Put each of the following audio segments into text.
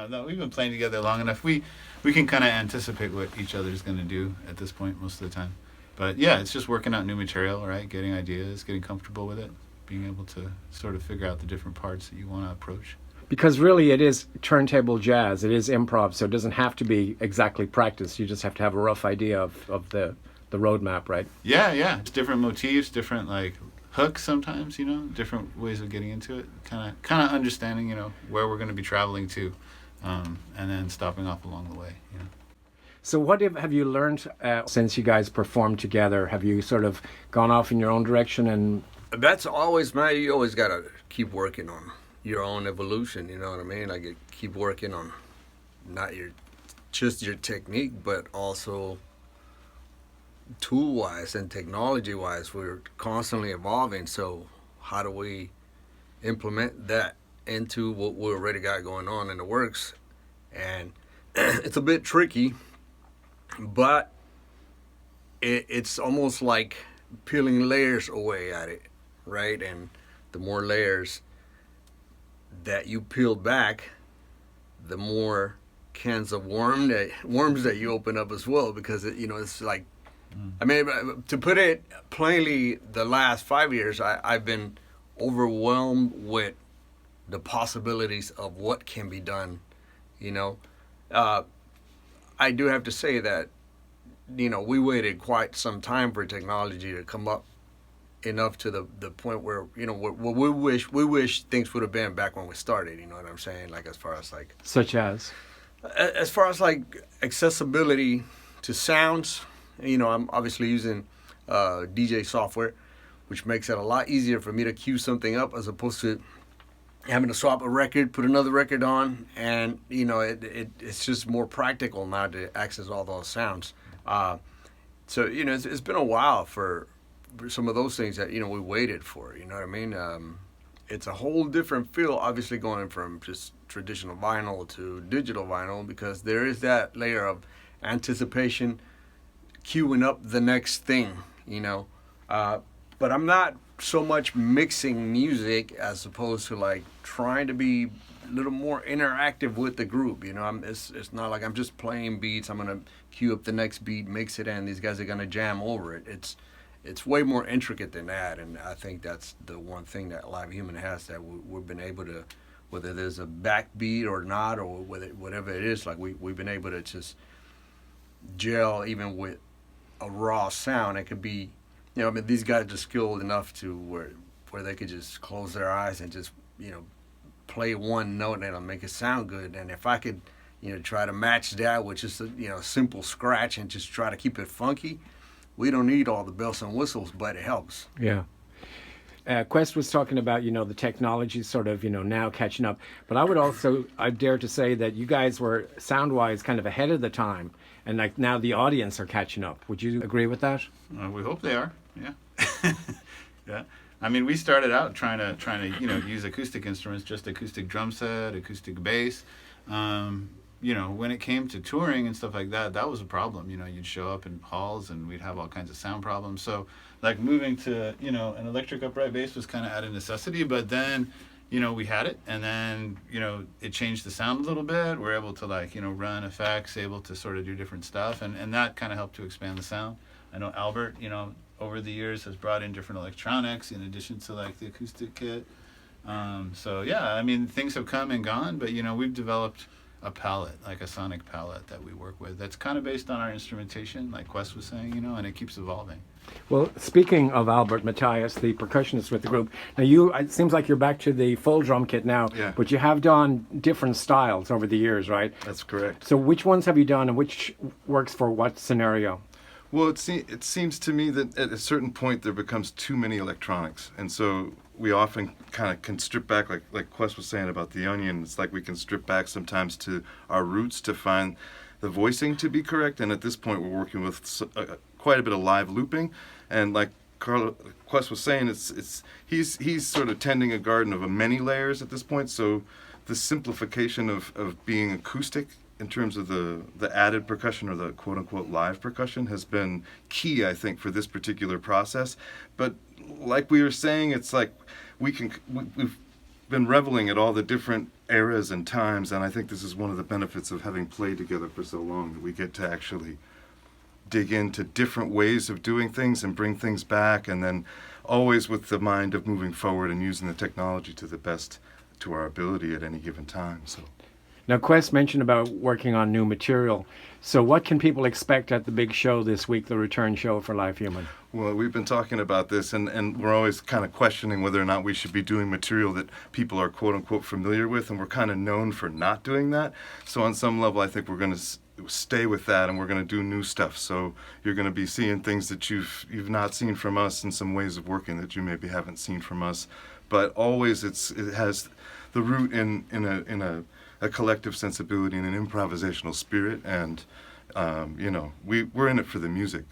No, we've been playing together long enough. We can kind of anticipate what each other's going to do at this point most of the time. But yeah, it's just working out new material, right? Getting ideas, getting comfortable with it, being able to sort of figure out the different parts that you want to approach. Because really it is turntable jazz, it is improv, so it doesn't have to be exactly practiced. You just have to have a rough idea of the roadmap, right? Yeah. It's different motifs, different like hooks sometimes, different ways of getting into it. Kind of understanding, where we're going to be traveling to, and then stopping off along the way, So what have you learned since you guys performed together? Have you sort of gone off in your own direction? And that's always you always got to keep working on your own evolution, you know what I mean? Like, keep working on not just your technique, but also tool-wise and technology-wise. We're constantly evolving, so how do we implement that into what we already got going on in the works? And it's a bit tricky, but it's almost like peeling layers away at it, right? And the more layers that you peel back, the more cans of worms that you open up as well, because it's like, I mean, to put it plainly, the last 5 years I've been overwhelmed with the possibilities of what can be done. I do have to say that we waited quite some time for technology to come up enough to the point where we wish things would have been back when we started. You know what I'm saying? Like, as far as like accessibility to sounds. I'm obviously using DJ software, which makes it a lot easier for me to cue something up as opposed to having to swap a record, put another record on, and it's just more practical now to access all those sounds. So it's been a while for some of those things that we waited for. You know what I mean? It's a whole different feel, obviously, going from just traditional vinyl to digital vinyl, because there is that layer of anticipation, queuing up the next thing. But I'm not so much mixing music as opposed to like trying to be a little more interactive with the group. It's not like I'm just playing beats. I'm gonna cue up the next beat, mix it in. These guys are gonna jam over it. It's way more intricate than that, and I think that's the one thing that Live Human has, that we've been able to, whether there's a backbeat or not, or whatever it is, like we've been able to just gel even with a raw sound. It could be, these guys are skilled enough to where they could just close their eyes and just play one note and it'll make it sound good. And if I could try to match that with just a simple scratch and just try to keep it funky, we don't need all the bells and whistles, but it helps. Yeah. Quest was talking about, the technology sort of, now catching up. But I dare to say that you guys were sound-wise kind of ahead of the time. And like now the audience are catching up. Would you agree with that? We hope they are. Yeah. Yeah. I mean, we started out trying to use acoustic instruments, just acoustic drum set, acoustic bass. When it came to touring and stuff like that, that was a problem. You'd show up in halls and we'd have all kinds of sound problems. So like moving to, an electric upright bass was kind of out of necessity, but then, we had it, and then, it changed the sound a little bit. We're able to run effects, able to sort of do different stuff, and that kind of helped to expand the sound. I know Albert, over the years has brought in different electronics in addition to the acoustic kit. So yeah, I mean, things have come and gone, but we've developed a palette, like a sonic palette that we work with that's kind of based on our instrumentation, like Quest was saying, and it keeps evolving. Well, speaking of Albert Mathias, the percussionist with the group, now it seems like you're back to the full drum kit now, yeah. But you have done different styles over the years, right? That's correct. So which ones have you done and which works for what scenario? Well, it seems to me that at a certain point there becomes too many electronics, and so we often kind of can strip back, like Quest was saying about the onion. It's like we can strip back sometimes to our roots to find the voicing to be correct, and at this point we're working with quite a bit of live looping, and like Quest was saying, he's sort of tending a garden of many layers at this point, so the simplification of being acoustic in terms of the added percussion, or the quote-unquote live percussion, has been key, I think, for this particular process. But like we were saying, it's like we've been reveling at all the different eras and times, and I think this is one of the benefits of having played together for so long, that we get to actually dig into different ways of doing things and bring things back, and then always with the mind of moving forward and using the technology to the best to our ability at any given time. So Now, Quest mentioned about working on new material. So what can people expect at the big show this week, the return show for Live Human? well, we've been talking about this, and we're always kind of questioning whether or not we should be doing material that people are quote-unquote familiar with, and we're kind of known for not doing that. So on some level, I think we're going to stay with that, and we're going to do new stuff. So you're going to be seeing things that you've not seen from us, and some ways of working that you maybe haven't seen from us. But always it has the root in a collective sensibility and an improvisational spirit, and we're in it for the music.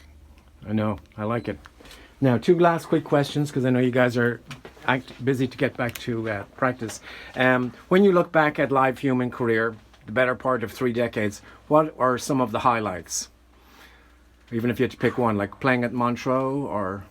I know. I like it. Now, two last quick questions, because I know you guys are busy to get back to practice. When you look back at Live Human career, the better part of 3 decades, what are some of the highlights? Even if you had to pick one, like playing at Montreux or...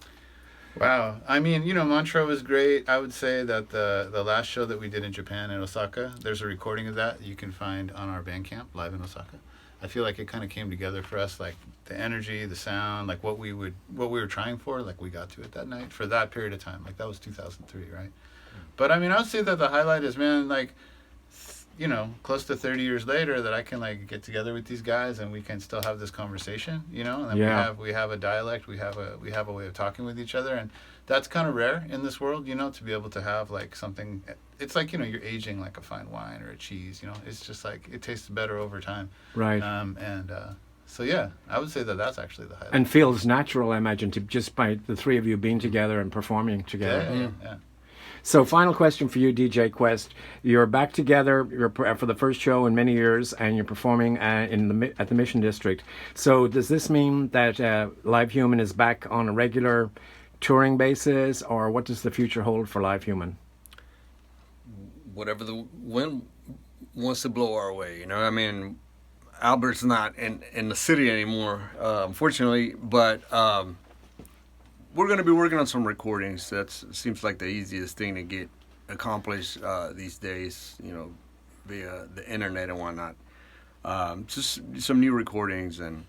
Wow. I mean, Montreux was great. I would say that the last show that we did in Japan, in Osaka, there's a recording of that you can find on our Bandcamp, Live in Osaka. I feel like it kind of came together for us, like the energy, the sound, like what we were trying for, like we got to it that night for that period of time. Like that was 2003, right? But I mean, I would say that the highlight is, man, like, close to 30 years later, that I can like get together with these guys and we can still have this conversation, and then we have a dialect, we have a way of talking with each other, and that's kind of rare in this world, to be able to have like something. It's like, you're aging like a fine wine or a cheese, it's just like it tastes better over time. Right. So yeah, I would say that that's actually the highlight. And feels natural, I imagine, to just by the three of you being together and performing together. Yeah. So final question for you, DJ Quest. You're back together for the first show in many years, and you're performing at the Mission District. So does this mean that Live Human is back on a regular touring basis, or what does the future hold for Live Human? Whatever the wind wants to blow our way, I mean, Albert's not in the city anymore, unfortunately, but we're going to be working on some recordings. That seems like the easiest thing to get accomplished these days, via the internet and whatnot. Just some new recordings and,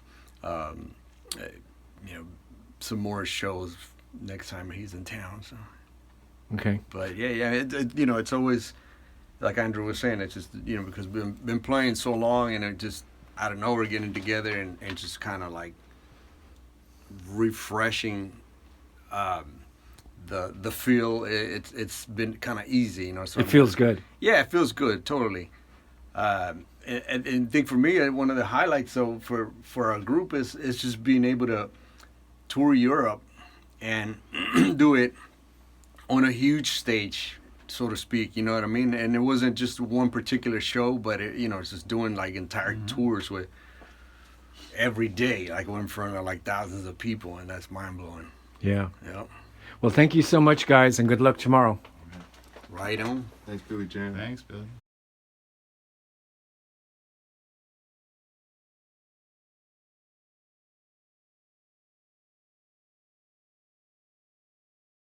some more shows next time he's in town. So. Okay. But yeah, it's always, like Andrew was saying, it's just, because we've been playing so long, and it just, out of nowhere, getting together and just kind of like refreshing the feel. It's been kind of easy, So it feels good. Yeah, it feels good, totally. And I think for me, one of the highlights, though, for our group is just being able to tour Europe and do it on a huge stage, so to speak, you know what I mean? And it wasn't just one particular show, but it's just doing like entire tours with every day, like we're in front of like thousands of people, and that's mind blowing. Yeah. Yeah. Well, thank you so much, guys, and good luck tomorrow. Right on. Thanks, Billy Jan. Thanks, Billy.